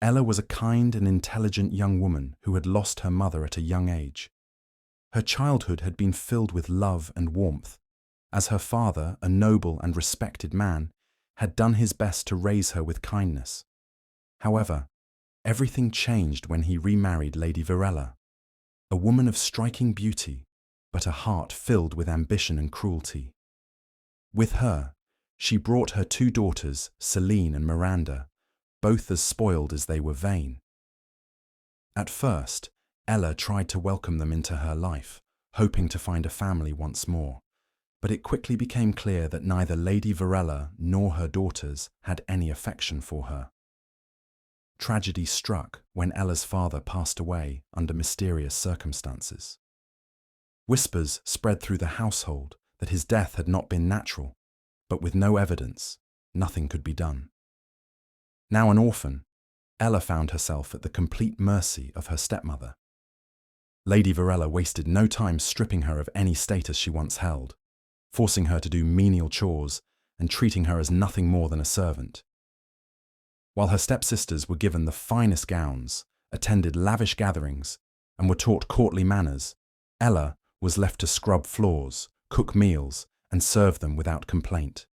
Ella was a kind and intelligent young woman who had lost her mother at a young age. Her childhood had been filled with love and warmth, as her father, a noble and respected man, had done his best to raise her with kindness. However, everything changed when he remarried Lady Virella, a woman of striking beauty, but a heart filled with ambition and cruelty. With her, she brought her two daughters, Celine and Miranda, both as spoiled as they were vain. At first, Ella tried to welcome them into her life, hoping to find a family once more, but it quickly became clear that neither Lady Virella nor her daughters had any affection for her. Tragedy struck when Ella's father passed away under mysterious circumstances. Whispers spread through the household that his death had not been natural, but with no evidence, nothing could be done. Now an orphan, Ella found herself at the complete mercy of her stepmother. Lady Virella wasted no time stripping her of any status she once held, forcing her to do menial chores and treating her as nothing more than a servant. While her stepsisters were given the finest gowns, attended lavish gatherings, and were taught courtly manners, Ella was left to scrub floors, cook meals, and serve them without complaint.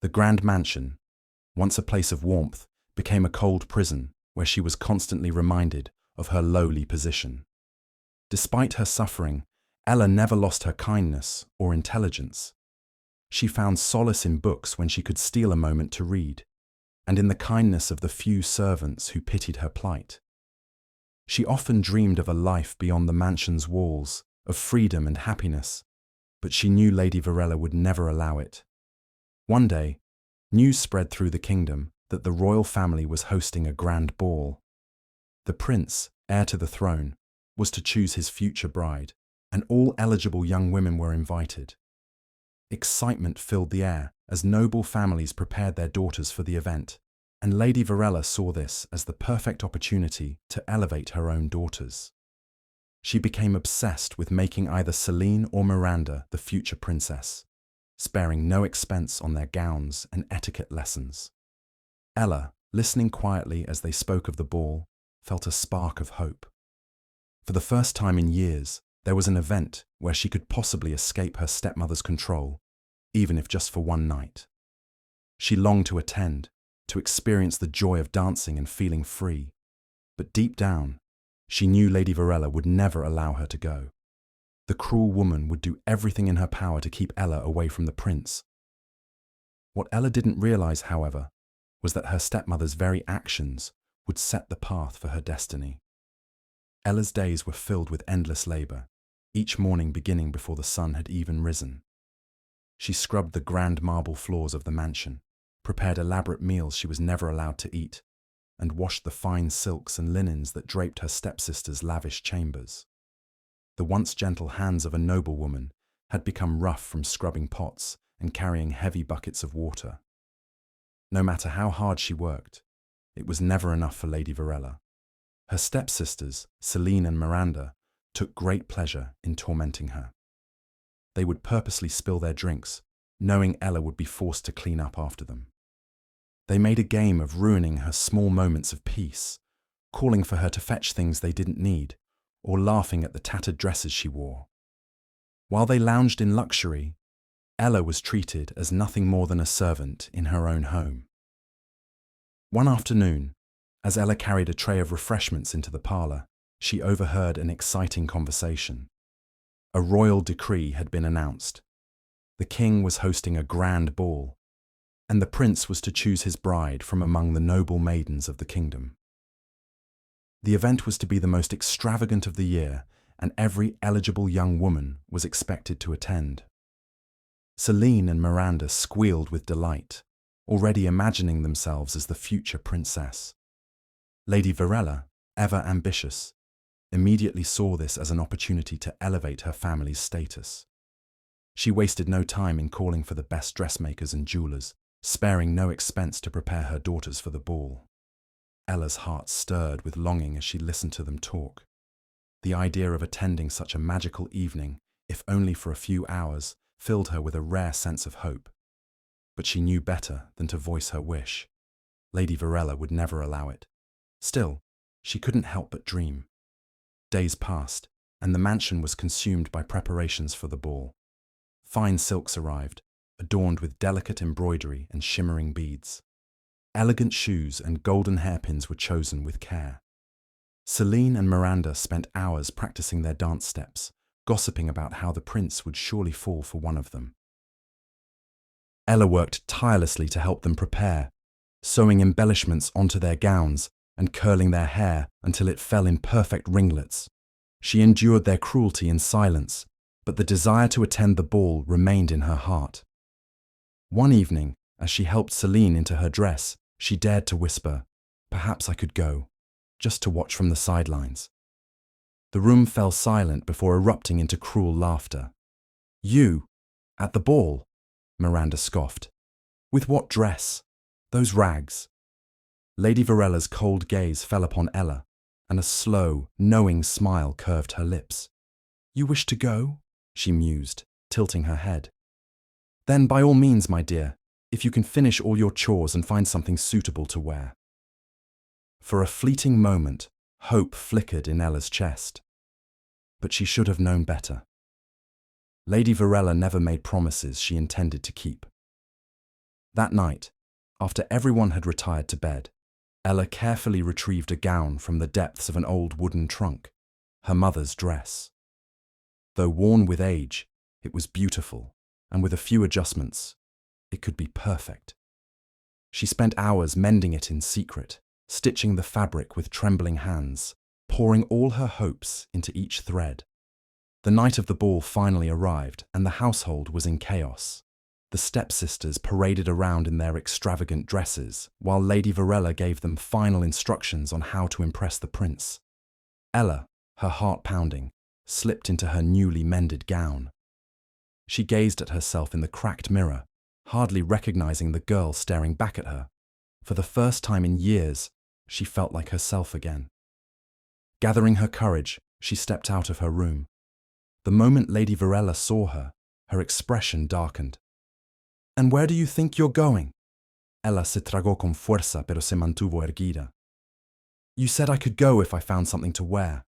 The grand mansion, once a place of warmth, became a cold prison where she was constantly reminded of her lowly position. Despite her suffering, Ella never lost her kindness or intelligence. She found solace in books when she could steal a moment to read, and in the kindness of the few servants who pitied her plight. She often dreamed of a life beyond the mansion's walls, of freedom and happiness, but she knew Lady Virella would never allow it. One day, news spread through the kingdom that the royal family was hosting a grand ball. The prince, heir to the throne, was to choose his future bride, and all eligible young women were invited. Excitement filled the air as noble families prepared their daughters for the event, and Lady Virella saw this as the perfect opportunity to elevate her own daughters. She became obsessed with making either Celine or Miranda the future princess, sparing no expense on their gowns and etiquette lessons. Ella, listening quietly as they spoke of the ball, felt a spark of hope. For the first time in years, there was an event where she could possibly escape her stepmother's control, even if just for one night. She longed to attend, to experience the joy of dancing and feeling free, but deep down, she knew Lady Virella would never allow her to go. The cruel woman would do everything in her power to keep Ella away from the prince. What Ella didn't realize, however, was that her stepmother's very actions would set the path for her destiny. Ella's days were filled with endless labor, each morning beginning before the sun had even risen. She scrubbed the grand marble floors of the mansion, prepared elaborate meals she was never allowed to eat, and washed the fine silks and linens that draped her stepsisters' lavish chambers. The once gentle hands of a noblewoman had become rough from scrubbing pots and carrying heavy buckets of water. No matter how hard she worked, it was never enough for Lady Virella. Her stepsisters, Celine and Miranda, took great pleasure in tormenting her. They would purposely spill their drinks, knowing Ella would be forced to clean up after them. They made a game of ruining her small moments of peace, calling for her to fetch things they didn't need, or laughing at the tattered dresses she wore. While they lounged in luxury, Ella was treated as nothing more than a servant in her own home. One afternoon, as Ella carried a tray of refreshments into the parlor, she overheard an exciting conversation. A royal decree had been announced. The king was hosting a grand ball, and the prince was to choose his bride from among the noble maidens of the kingdom. The event was to be the most extravagant of the year, and every eligible young woman was expected to attend. Celine and Miranda squealed with delight, already imagining themselves as the future princess. Lady Virella, ever ambitious, immediately saw this as an opportunity to elevate her family's status. She wasted no time in calling for the best dressmakers and jewelers, sparing no expense to prepare her daughters for the ball. Ella's heart stirred with longing as she listened to them talk. The idea of attending such a magical evening, if only for a few hours, filled her with a rare sense of hope. But she knew better than to voice her wish. Lady Virella would never allow it. Still, she couldn't help but dream. Days passed, and the mansion was consumed by preparations for the ball. Fine silks arrived, adorned with delicate embroidery and shimmering beads. Elegant shoes and golden hairpins were chosen with care. Celine and Miranda spent hours practicing their dance steps, gossiping about how the prince would surely fall for one of them. Ella worked tirelessly to help them prepare, sewing embellishments onto their gowns and curling their hair until it fell in perfect ringlets. She endured their cruelty in silence, but the desire to attend the ball remained in her heart. One evening, as she helped Celine into her dress, she dared to whisper, "Perhaps I could go, just to watch from the sidelines." The room fell silent before erupting into cruel laughter. "You? At the ball?" Miranda scoffed. "With what dress? Those rags?" Lady Virella's cold gaze fell upon Ella, and a slow, knowing smile curved her lips. "You wish to go?" she mused, tilting her head. "Then by all means, my dear, if you can finish all your chores and find something suitable to wear." For a fleeting moment, hope flickered in Ella's chest. But she should have known better. Lady Virella never made promises she intended to keep. That night, after everyone had retired to bed, Ella carefully retrieved a gown from the depths of an old wooden trunk, her mother's dress. Though worn with age, it was beautiful, and with a few adjustments, it could be perfect. She spent hours mending it in secret, stitching the fabric with trembling hands, pouring all her hopes into each thread. The night of the ball finally arrived, and the household was in chaos. The stepsisters paraded around in their extravagant dresses, while Lady Virella gave them final instructions on how to impress the prince. Ella, her heart pounding, slipped into her newly mended gown. She gazed at herself in the cracked mirror, hardly recognizing the girl staring back at her. For the first time in years, she felt like herself again. Gathering her courage, she stepped out of her room. The moment Lady Virella saw her, her expression darkened. "And where do you think you're going?" Ella se tragó con fuerza pero se mantuvo erguida. "You said I could go if I found something to wear."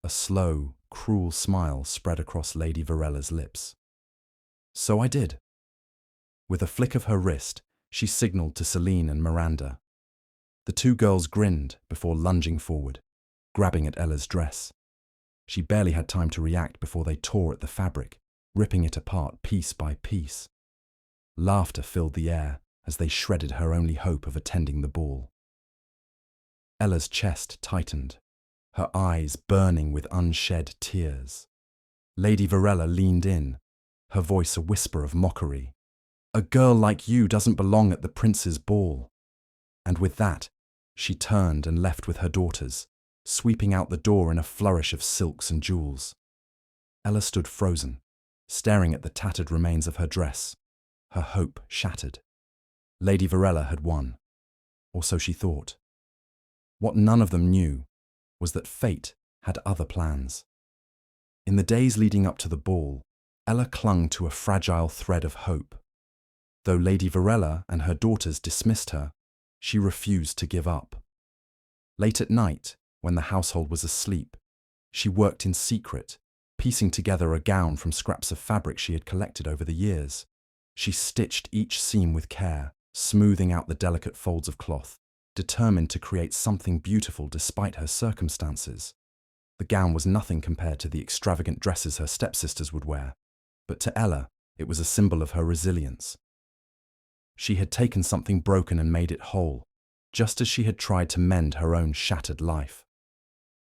A slow, cruel smile spread across Lady Virella's lips. "So I did." With a flick of her wrist, she signaled to Celine and Miranda. The two girls grinned before lunging forward, grabbing at Ella's dress. She barely had time to react before they tore at the fabric, ripping it apart piece by piece. Laughter filled the air as they shredded her only hope of attending the ball. Ella's chest tightened, her eyes burning with unshed tears. Lady Virella leaned in, her voice a whisper of mockery. "A girl like you doesn't belong at the prince's ball." And with that, she turned and left with her daughters, sweeping out the door in a flourish of silks and jewels. Ella stood frozen, staring at the tattered remains of her dress, her hope shattered. Lady Virella had won, or so she thought. What none of them knew was that fate had other plans. In the days leading up to the ball, Ella clung to a fragile thread of hope. Though Lady Virella and her daughters dismissed her, she refused to give up. Late at night, when the household was asleep, she worked in secret, piecing together a gown from scraps of fabric she had collected over the years. She stitched each seam with care, smoothing out the delicate folds of cloth, determined to create something beautiful despite her circumstances. The gown was nothing compared to the extravagant dresses her stepsisters would wear, but to Ella, it was a symbol of her resilience. She had taken something broken and made it whole, just as she had tried to mend her own shattered life.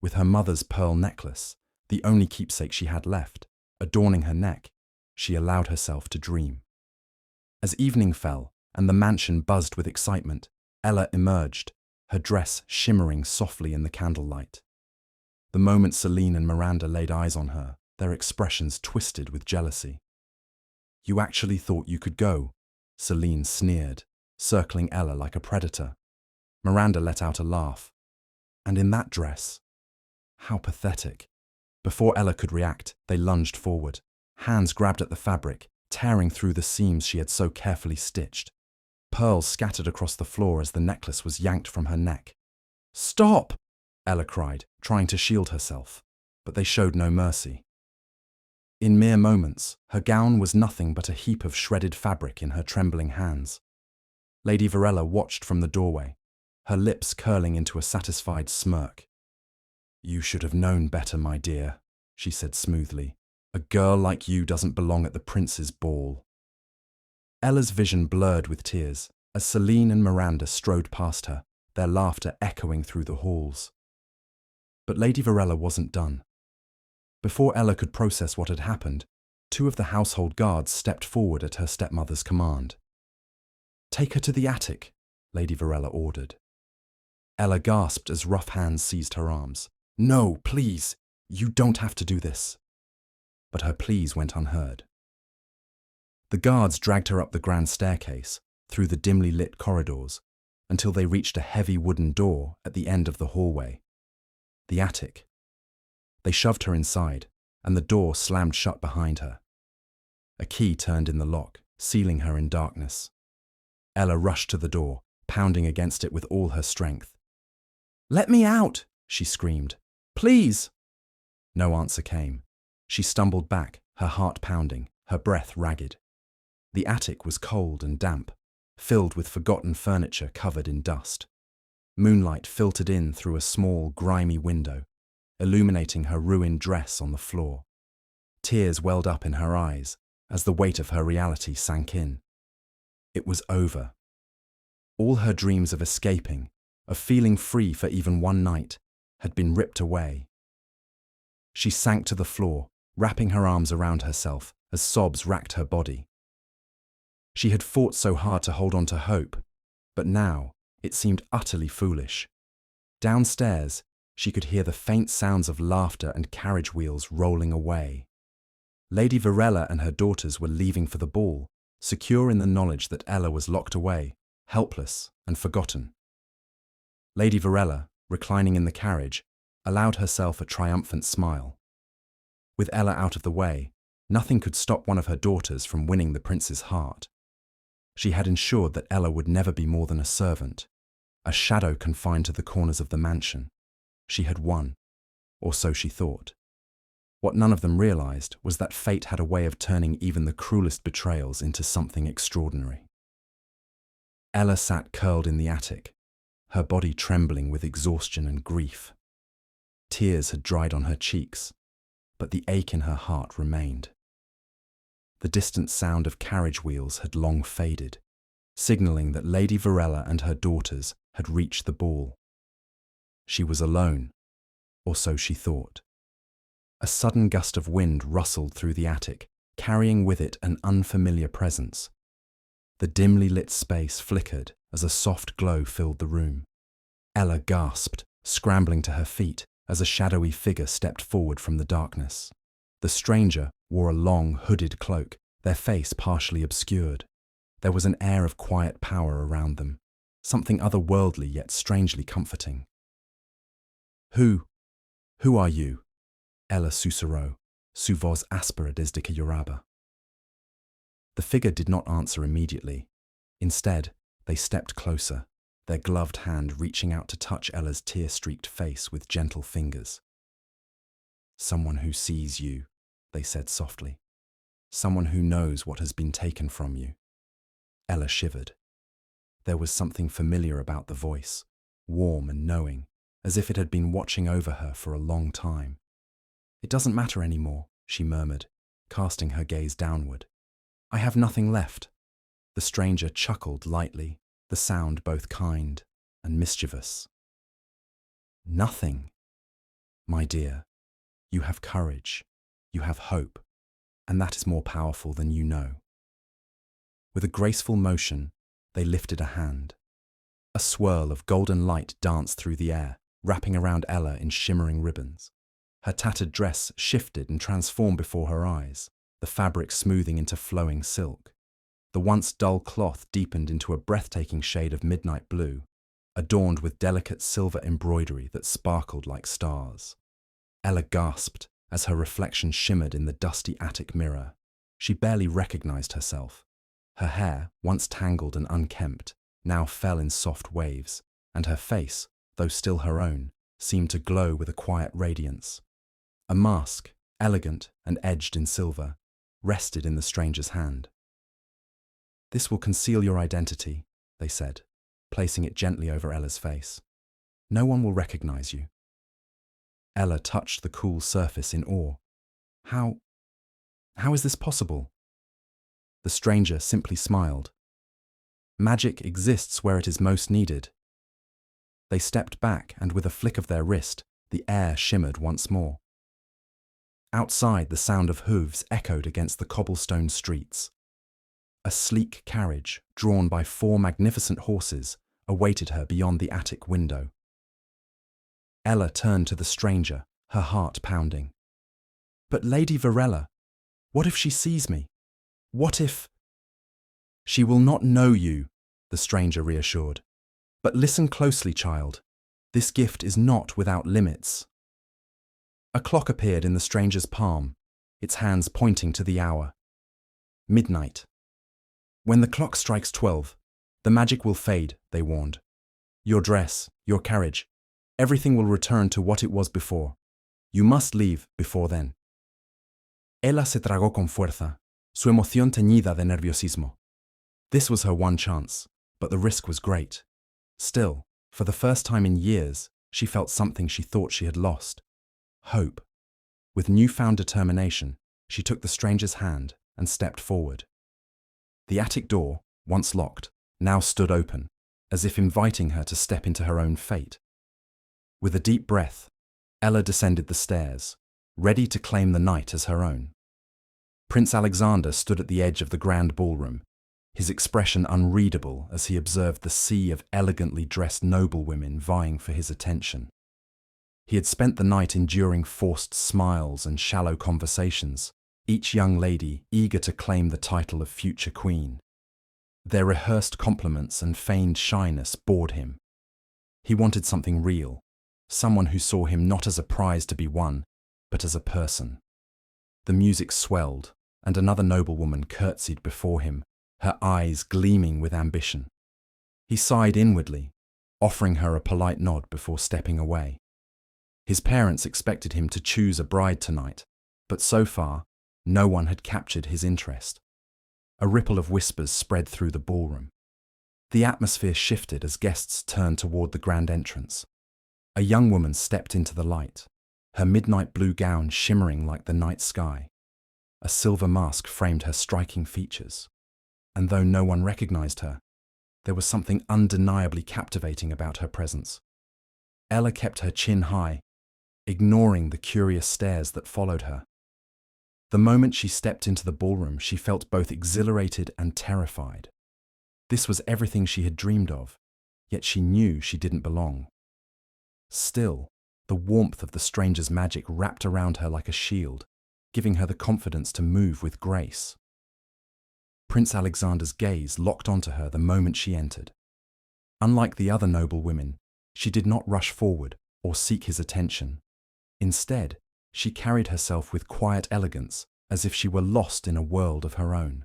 With her mother's pearl necklace, the only keepsake she had left, adorning her neck, she allowed herself to dream. As evening fell and the mansion buzzed with excitement, Ella emerged, her dress shimmering softly in the candlelight. The moment Celine and Miranda laid eyes on her, their expressions twisted with jealousy. "You actually thought you could go?" Celine sneered, circling Ella like a predator. Miranda let out a laugh. "And in that dress? How pathetic." Before Ella could react, they lunged forward. Hands grabbed at the fabric, tearing through the seams she had so carefully stitched. Pearls scattered across the floor as the necklace was yanked from her neck. "Stop!" Ella cried, trying to shield herself, but they showed no mercy. In mere moments, her gown was nothing but a heap of shredded fabric in her trembling hands. Lady Virella watched from the doorway, her lips curling into a satisfied smirk. "You should have known better, my dear," she said smoothly. "A girl like you doesn't belong at the prince's ball." Ella's vision blurred with tears as Celine and Miranda strode past her, their laughter echoing through the halls. But Lady Virella wasn't done. Before Ella could process what had happened, two of the household guards stepped forward at her stepmother's command. "Take her to the attic," Lady Virella ordered. Ella gasped as rough hands seized her arms. "No, please, you don't have to do this." But her pleas went unheard. The guards dragged her up the grand staircase, through the dimly lit corridors, until they reached a heavy wooden door at the end of the hallway. The attic. They shoved her inside, and the door slammed shut behind her. A key turned in the lock, sealing her in darkness. Ella rushed to the door, pounding against it with all her strength. "Let me out!" she screamed. "Please!" No answer came. She stumbled back, her heart pounding, her breath ragged. The attic was cold and damp, filled with forgotten furniture covered in dust. Moonlight filtered in through a small, grimy window, illuminating her ruined dress on the floor. Tears welled up in her eyes as the weight of her reality sank in. It was over. All her dreams of escaping, of feeling free for even one night, had been ripped away. She sank to the floor, wrapping her arms around herself as sobs racked her body. She had fought so hard to hold on to hope, but now it seemed utterly foolish. Downstairs, she could hear the faint sounds of laughter and carriage wheels rolling away. Lady Virella and her daughters were leaving for the ball, secure in the knowledge that Ella was locked away, helpless and forgotten. Lady Virella, reclining in the carriage, allowed herself a triumphant smile. With Ella out of the way, nothing could stop one of her daughters from winning the prince's heart. She had ensured that Ella would never be more than a servant, a shadow confined to the corners of the mansion. She had won, or so she thought. What none of them realized was that fate had a way of turning even the cruelest betrayals into something extraordinary. Ella sat curled in the attic, her body trembling with exhaustion and grief. Tears had dried on her cheeks, but the ache in her heart remained. The distant sound of carriage wheels had long faded, signaling that Lady Virella and her daughters had reached the ball. She was alone, or so she thought. A sudden gust of wind rustled through the attic, carrying with it an unfamiliar presence. The dimly lit space flickered as a soft glow filled the room. Ella gasped, scrambling to her feet as a shadowy figure stepped forward from the darkness. The stranger wore a long, hooded cloak, their face partially obscured. There was an air of quiet power around them, something otherworldly yet strangely comforting. Who are you? Ella susurró, su voz áspera desde que lloraba. The figure did not answer immediately. Instead, they stepped closer, their gloved hand reaching out to touch Ella's tear-streaked face with gentle fingers. "Someone who sees you," they said softly. "Someone who knows what has been taken from you." Ella shivered. There was something familiar about the voice, warm and knowing, as if it had been watching over her for a long time. "It doesn't matter anymore," she murmured, casting her gaze downward. "I have nothing left." The stranger chuckled lightly, the sound both kind and mischievous. "Nothing? My dear, you have courage, you have hope, and that is more powerful than you know." With a graceful motion, they lifted a hand. A swirl of golden light danced through the air, wrapping around Ella in shimmering ribbons. Her tattered dress shifted and transformed before her eyes, the fabric smoothing into flowing silk. The once dull cloth deepened into a breathtaking shade of midnight blue, adorned with delicate silver embroidery that sparkled like stars. Ella gasped as her reflection shimmered in the dusty attic mirror. She barely recognized herself. Her hair, once tangled and unkempt, now fell in soft waves, and her face, though still her own, seemed to glow with a quiet radiance. A mask, elegant and edged in silver, rested in the stranger's hand. "This will conceal your identity," they said, placing it gently over Ella's face. "No one will recognize you." Ella touched the cool surface in awe. How is this possible?" The stranger simply smiled. "Magic exists where it is most needed." They stepped back, and with a flick of their wrist, the air shimmered once more. Outside, the sound of hooves echoed against the cobblestone streets. A sleek carriage, drawn by 4 magnificent horses, awaited her beyond the attic window. Ella turned to the stranger, her heart pounding. "But Lady Virella, what if she sees me? What if—" "She will not know you," the stranger reassured. "But listen closely, child. This gift is not without limits." A clock appeared in the stranger's palm, its hands pointing to the hour. Midnight. "When the clock strikes 12, the magic will fade," they warned. "Your dress, your carriage, everything will return to what it was before. You must leave before then." Ella se tragó con fuerza, su emoción teñida de nerviosismo. This was her one chance, but the risk was great. Still, for the first time in years, she felt something she thought she had lost. Hope. With newfound determination, she took the stranger's hand and stepped forward. The attic door, once locked, now stood open, as if inviting her to step into her own fate. With a deep breath, Ella descended the stairs, ready to claim the night as her own. Prince Alexander stood at the edge of the grand ballroom, his expression unreadable as he observed the sea of elegantly dressed noblewomen vying for his attention. He had spent the night enduring forced smiles and shallow conversations, each young lady eager to claim the title of future queen. Their rehearsed compliments and feigned shyness bored him. He wanted something real, someone who saw him not as a prize to be won, but as a person. The music swelled, and another noblewoman curtsied before him, her eyes gleaming with ambition. He sighed inwardly, offering her a polite nod before stepping away. His parents expected him to choose a bride tonight, but so far, no one had captured his interest. A ripple of whispers spread through the ballroom. The atmosphere shifted as guests turned toward the grand entrance. A young woman stepped into the light, her midnight blue gown shimmering like the night sky. A silver mask framed her striking features, and though no one recognized her, there was something undeniably captivating about her presence. Ella kept her chin high, ignoring the curious stares that followed her. The moment she stepped into the ballroom, she felt both exhilarated and terrified. This was everything she had dreamed of, yet she knew she didn't belong. Still, the warmth of the stranger's magic wrapped around her like a shield, giving her the confidence to move with grace. Prince Alexander's gaze locked onto her the moment she entered. Unlike the other noble women, she did not rush forward or seek his attention. Instead, she carried herself with quiet elegance, as if she were lost in a world of her own.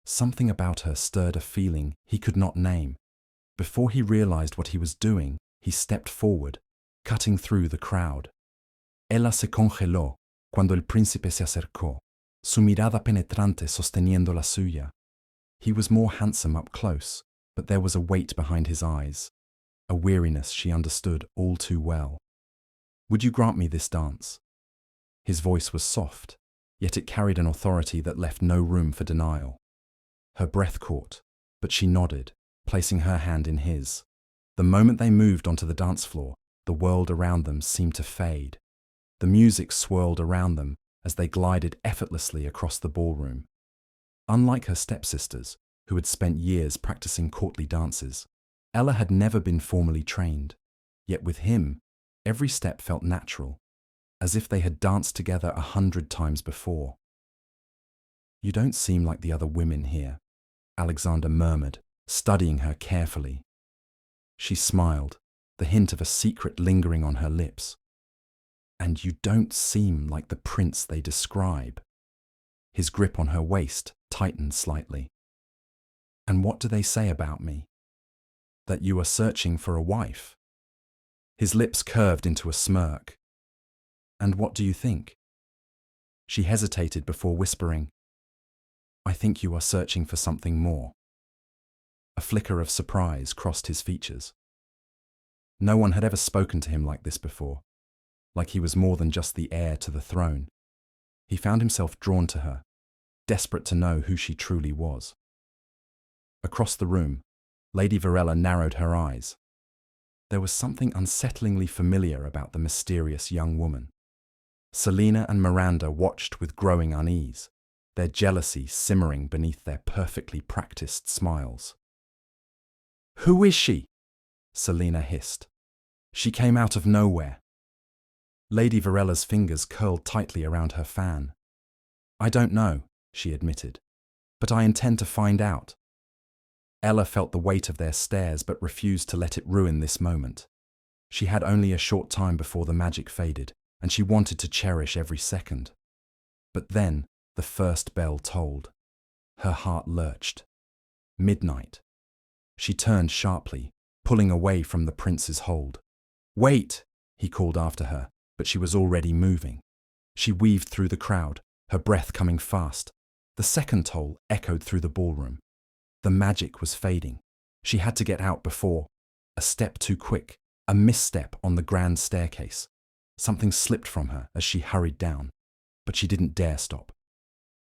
Something about her stirred a feeling he could not name. Before he realized what he was doing, he stepped forward, cutting through the crowd. Ella se congeló cuando el príncipe se acercó, su mirada penetrante sosteniendo la suya. He was more handsome up close, but there was a weight behind his eyes, a weariness she understood all too well. "Would you grant me this dance?" His voice was soft, yet it carried an authority that left no room for denial. Her breath caught, but she nodded, placing her hand in his. The moment they moved onto the dance floor, the world around them seemed to fade. The music swirled around them as they glided effortlessly across the ballroom. Unlike her stepsisters, who had spent years practicing courtly dances, Ella had never been formally trained. Yet with him, every step felt natural, as if they had danced together 100 times before. "You don't seem like the other women here," Alexander murmured, studying her carefully. She smiled, the hint of a secret lingering on her lips. "And you don't seem like the prince they describe." His grip on her waist tightened slightly. "And what do they say about me?" "That you are searching for a wife." His lips curved into a smirk. "And what do you think?" She hesitated before whispering, "I think you are searching for something more." A flicker of surprise crossed his features. No one had ever spoken to him like this before, like he was more than just the heir to the throne. He found himself drawn to her, desperate to know who she truly was. Across the room, Lady Virella narrowed her eyes. There was something unsettlingly familiar about the mysterious young woman. Selina and Miranda watched with growing unease, their jealousy simmering beneath their perfectly practiced smiles. "Who is she?" Selina hissed. "She came out of nowhere." Lady Virella's fingers curled tightly around her fan. "I don't know," she admitted, "but I intend to find out." Ella felt the weight of their stares but refused to let it ruin this moment. She had only a short time before the magic faded, and she wanted to cherish every second. But then the first bell tolled. Her heart lurched. Midnight. She turned sharply, pulling away from the prince's hold. "Wait!" he called after her, but she was already moving. She weaved through the crowd, her breath coming fast. The second toll echoed through the ballroom. The magic was fading. She had to get out before. A step too quick, a misstep on the grand staircase. Something slipped from her as she hurried down, but she didn't dare stop.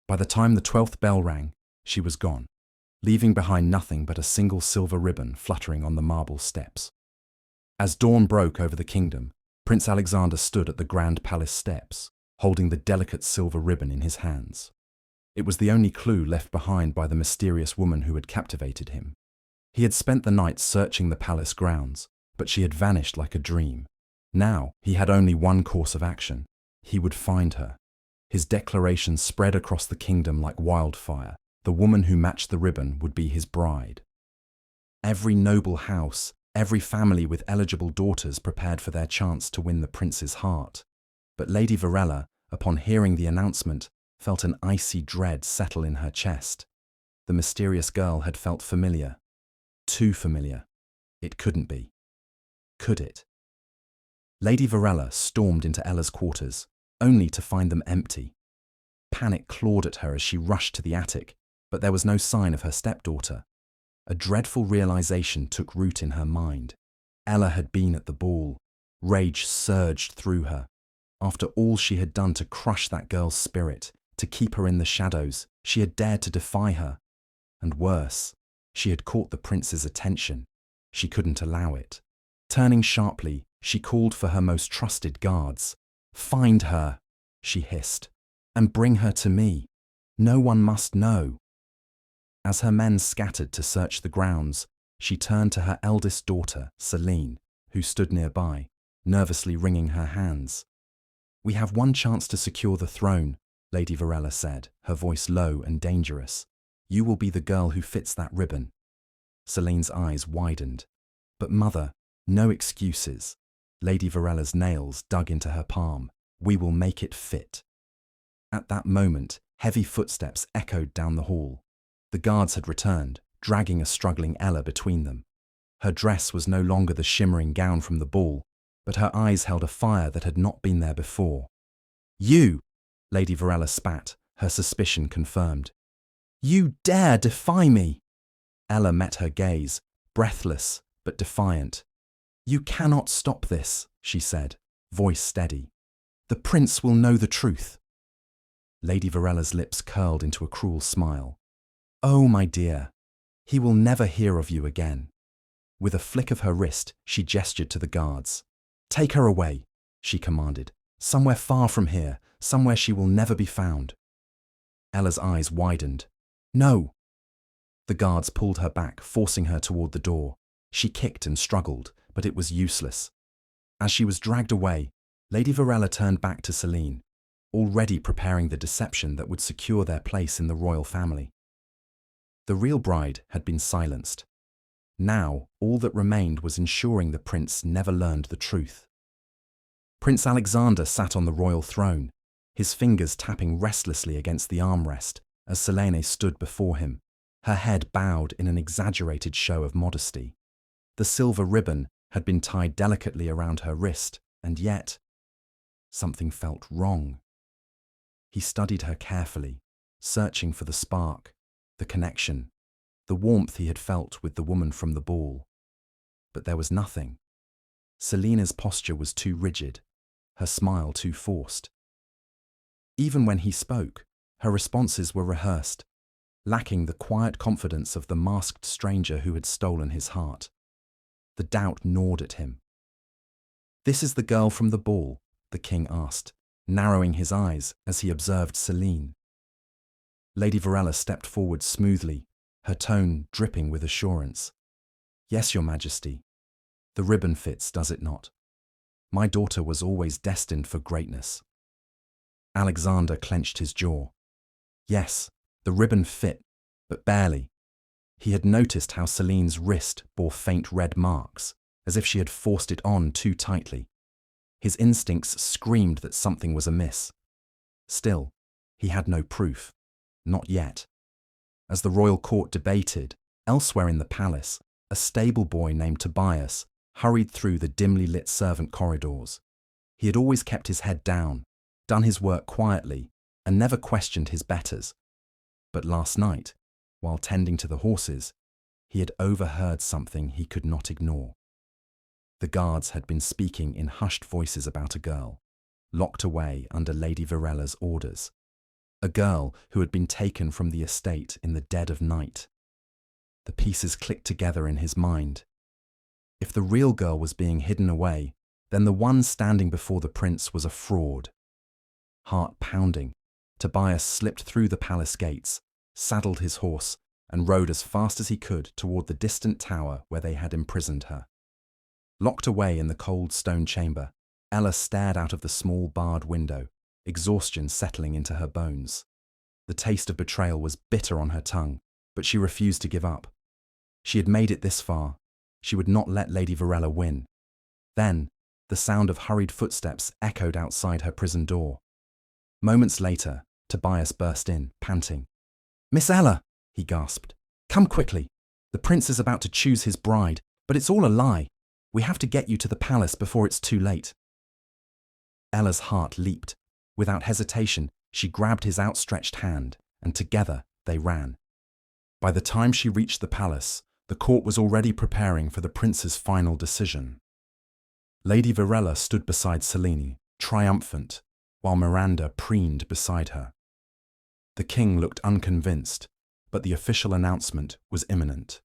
By the time the 12th bell rang, she was gone, leaving behind nothing but a single silver ribbon fluttering on the marble steps. As dawn broke over the kingdom, Prince Alexander stood at the grand palace steps, holding the delicate silver ribbon in his hands. It was the only clue left behind by the mysterious woman who had captivated him. He had spent the night searching the palace grounds, but she had vanished like a dream. Now he had only one course of action. He would find her. His declaration spread across the kingdom like wildfire. The woman who matched the ribbon would be his bride. Every noble house, every family with eligible daughters prepared for their chance to win the prince's heart. But Lady Virella, upon hearing the announcement, felt an icy dread settle in her chest. The mysterious girl had felt familiar. Too familiar. It couldn't be. Could it? Lady Virella stormed into Ella's quarters, only to find them empty. Panic clawed at her as she rushed to the attic, but there was no sign of her stepdaughter. A dreadful realization took root in her mind. Ella had been at the ball. Rage surged through her. After all she had done to crush that girl's spirit, to keep her in the shadows, she had dared to defy her. And worse, she had caught the prince's attention. She couldn't allow it. Turning sharply, she called for her most trusted guards. "Find her," she hissed, "and bring her to me. No one must know." As her men scattered to search the grounds, she turned to her eldest daughter, Selene, who stood nearby, nervously wringing her hands. "We have one chance to secure the throne," Lady Virella said, her voice low and dangerous. "You will be the girl who fits that ribbon." Selene's eyes widened. "But mother, no excuses." Lady Virella's nails dug into her palm. "We will make it fit." At that moment, heavy footsteps echoed down the hall. The guards had returned, dragging a struggling Ella between them. Her dress was no longer the shimmering gown from the ball, but her eyes held a fire that had not been there before. "You!" Lady Virella spat, her suspicion confirmed. "You dare defy me!" Ella met her gaze, breathless but defiant. "You cannot stop this," she said, voice steady. "The prince will know the truth." Lady Virella's lips curled into a cruel smile. "Oh, my dear, he will never hear of you again." With a flick of her wrist, she gestured to the guards. "Take her away," she commanded. "Somewhere far from here, somewhere she will never be found." Ella's eyes widened. "No!" The guards pulled her back, forcing her toward the door. She kicked and struggled, but it was useless. As she was dragged away, Lady Virella turned back to Selene, already preparing the deception that would secure their place in the royal family. The real bride had been silenced. Now, all that remained was ensuring the prince never learned the truth. Prince Alexander sat on the royal throne, his fingers tapping restlessly against the armrest as Selene stood before him, her head bowed in an exaggerated show of modesty. The silver ribbon had been tied delicately around her wrist, and yet something felt wrong. He studied her carefully, searching for the spark, the connection, the warmth he had felt with the woman from the ball. But there was nothing. Selina's posture was too rigid, her smile too forced. Even when he spoke, her responses were rehearsed, lacking the quiet confidence of the masked stranger who had stolen his heart. The doubt gnawed at him. "This is the girl from the ball?" the king asked, narrowing his eyes as he observed Selene. Lady Virella stepped forward smoothly, her tone dripping with assurance. "Yes, your majesty. The ribbon fits, does it not? My daughter was always destined for greatness." Alexander clenched his jaw. Yes, the ribbon fit, but barely. He had noticed how Selene's wrist bore faint red marks, as if she had forced it on too tightly. His instincts screamed that something was amiss. Still, he had no proof. Not yet. As the royal court debated, elsewhere in the palace, a stable boy named Tobias hurried through the dimly lit servant corridors. He had always kept his head down, done his work quietly, and never questioned his betters. But last night, while tending to the horses, he had overheard something he could not ignore. The guards had been speaking in hushed voices about a girl, locked away under Lady Virella's orders. A girl who had been taken from the estate in the dead of night. The pieces clicked together in his mind. If the real girl was being hidden away, then the one standing before the prince was a fraud. Heart pounding, Tobias slipped through the palace gates, saddled his horse, and rode as fast as he could toward the distant tower where they had imprisoned her. Locked away in the cold stone chamber, Ella stared out of the small barred window, exhaustion settling into her bones. The taste of betrayal was bitter on her tongue, but she refused to give up. She had made it this far. She would not let Lady Virella win. Then, the sound of hurried footsteps echoed outside her prison door. Moments later, Tobias burst in, panting. "Miss Ella," he gasped. "Come quickly. The prince is about to choose his bride, but it's all a lie. We have to get you to the palace before it's too late." Ella's heart leaped. Without hesitation, she grabbed his outstretched hand, and together they ran. By the time she reached the palace, the court was already preparing for the prince's final decision. Lady Virella stood beside Selene, triumphant, while Miranda preened beside her. The king looked unconvinced, but the official announcement was imminent.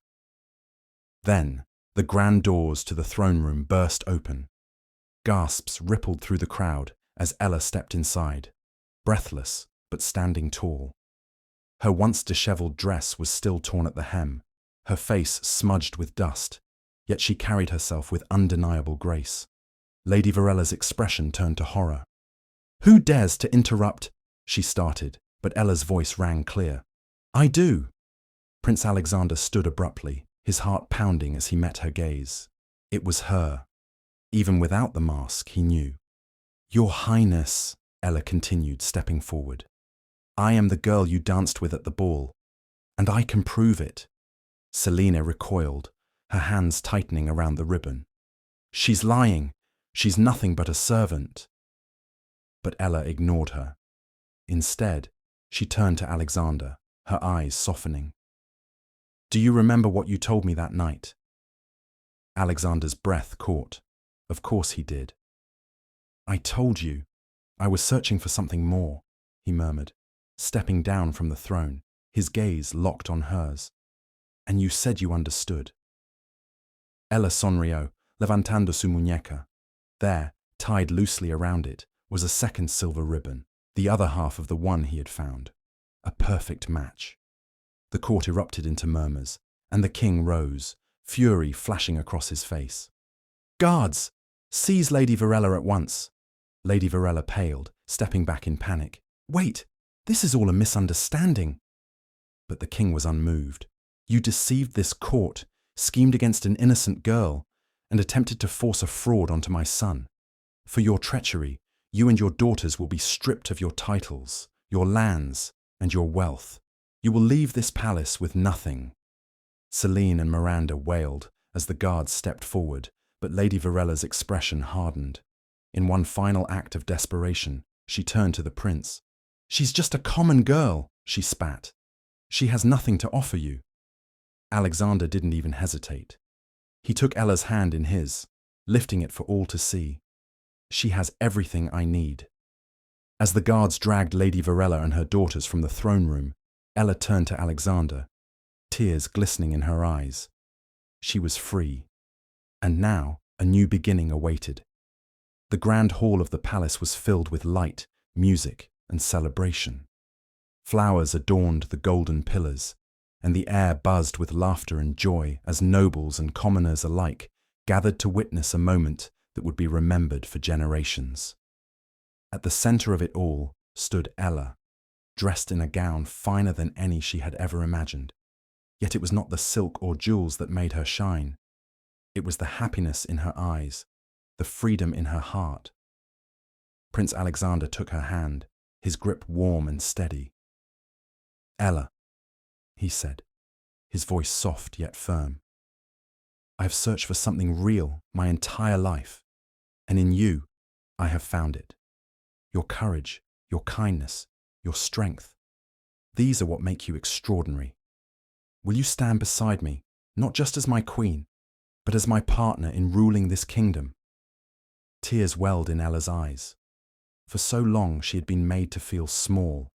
Then, the grand doors to the throne room burst open. Gasps rippled through the crowd as Ella stepped inside, breathless but standing tall. Her once disheveled dress was still torn at the hem, her face smudged with dust, yet she carried herself with undeniable grace. Lady Virella's expression turned to horror. "Who dares to interrupt?" she started, but Ella's voice rang clear. "I do." Prince Alexander stood abruptly, his heart pounding as he met her gaze. It was her. Even without the mask, he knew. "Your Highness," Ella continued, stepping forward. "I am the girl you danced with at the ball, and I can prove it." Selina recoiled, her hands tightening around the ribbon. "She's lying. She's nothing but a servant." But Ella ignored her. Instead, she turned to Alexander, her eyes softening. "Do you remember what you told me that night?" Alexander's breath caught. Of course he did. "I told you. I was searching for something more," he murmured, stepping down from the throne, his gaze locked on hers. "And you said you understood." Ella sonrió, levantando su muñeca. There, tied loosely around it, was a second silver ribbon, the other half of the one he had found. A perfect match. The court erupted into murmurs, and the king rose, fury flashing across his face. "Guards! Seize Lady Virella at once!" Lady Virella paled, stepping back in panic. "Wait! This is all a misunderstanding." But the king was unmoved. "You deceived this court, schemed against an innocent girl, and attempted to force a fraud onto my son. For your treachery, you and your daughters will be stripped of your titles, your lands, and your wealth. You will leave this palace with nothing." Selene and Miranda wailed as the guards stepped forward, But Lady Virella's expression hardened. In one final act of desperation, she turned to the prince. "She's just a common girl," she spat. "She has nothing to offer you." Alexander didn't even hesitate. He took Ella's hand in his, lifting it for all to see. "She has everything I need." As the guards dragged Lady Virella and her daughters from the throne room, Ella turned to Alexander, tears glistening in her eyes. She was free. And now a new beginning awaited. The grand hall of the palace was filled with light, music, and celebration. Flowers adorned the golden pillars, and the air buzzed with laughter and joy as nobles and commoners alike gathered to witness a moment that would be remembered for generations. At the center of it all stood Ella, dressed in a gown finer than any she had ever imagined. Yet it was not the silk or jewels that made her shine. It was the happiness in her eyes, the freedom in her heart. Prince Alexander took her hand, his grip warm and steady. "Ella," he said, his voice soft yet firm. "I have searched for something real my entire life, and in you, I have found it. Your courage, your kindness, your strength. These are what make you extraordinary. Will you stand beside me, not just as my queen, but as my partner in ruling this kingdom?" Tears welled in Ella's eyes. For so long she had been made to feel small,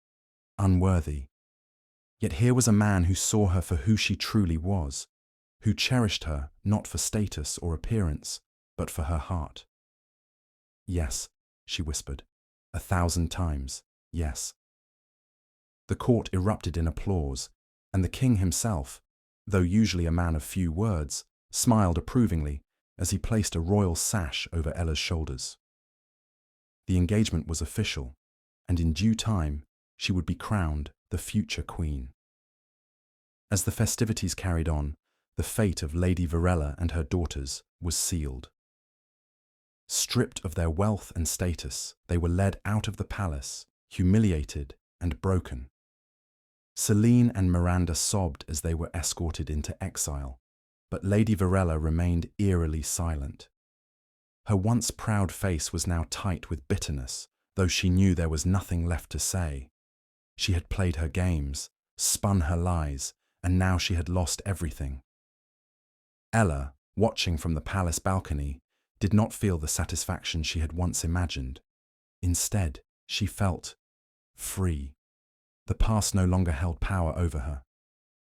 unworthy. Yet here was a man who saw her for who she truly was, who cherished her not for status or appearance, but for her heart. "Yes," she whispered, 1,000 times, "yes." The court erupted in applause, and the king himself, though usually a man of few words, smiled approvingly as he placed a royal sash over Ella's shoulders. The engagement was official, and in due time she would be crowned the future queen. As the festivities carried on, the fate of Lady Virella and her daughters was sealed. Stripped of their wealth and status, they were led out of the palace, humiliated and broken. Celine and Miranda sobbed as they were escorted into exile, but Lady Virella remained eerily silent. Her once proud face was now tight with bitterness, though she knew there was nothing left to say. She had played her games, spun her lies, and now she had lost everything. Ella, watching from the palace balcony, did not feel the satisfaction she had once imagined. Instead, she felt free. The past no longer held power over her.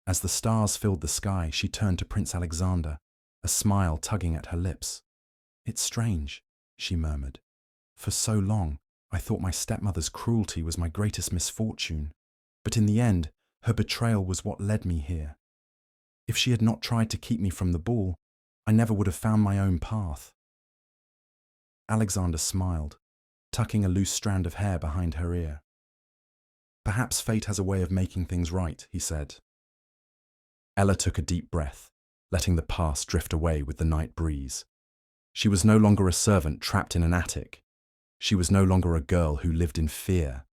As the stars filled the sky, she turned to Prince Alexander, a smile tugging at her lips. "It's strange," she murmured. "For so long, I thought my stepmother's cruelty was my greatest misfortune, but in the end, her betrayal was what led me here. If she had not tried to keep me from the ball, I never would have found my own path." Alexander smiled, tucking a loose strand of hair behind her ear. "Perhaps fate has a way of making things right," he said. Ella took a deep breath, letting the past drift away with the night breeze. She was no longer a servant trapped in an attic. She was no longer a girl who lived in fear.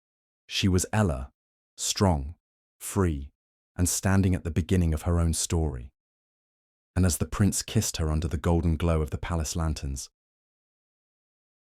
She was Ella, strong, free, and standing at the beginning of her own story. And as the prince kissed her under the golden glow of the palace lanterns,